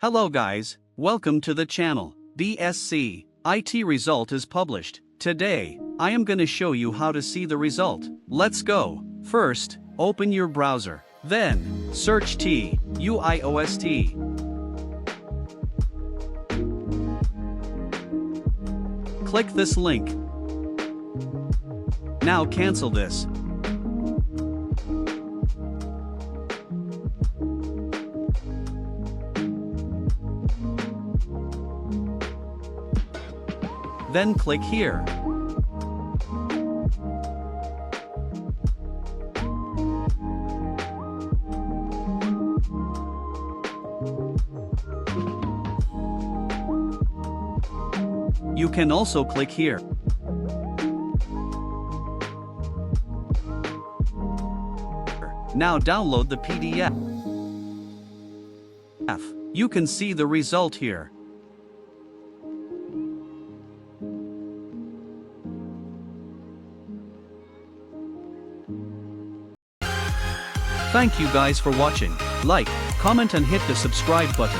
Hello guys, welcome to the channel. BSC.CSIT result is published. Today, I am gonna show you how to see the result. Let's go. First, open your browser. Then, search TUIOST. Click this link. Now cancel this. Then click here. You can also click here. Now download the PDF. You can see the result here. Thank you guys for watching. Like, comment and hit the subscribe button.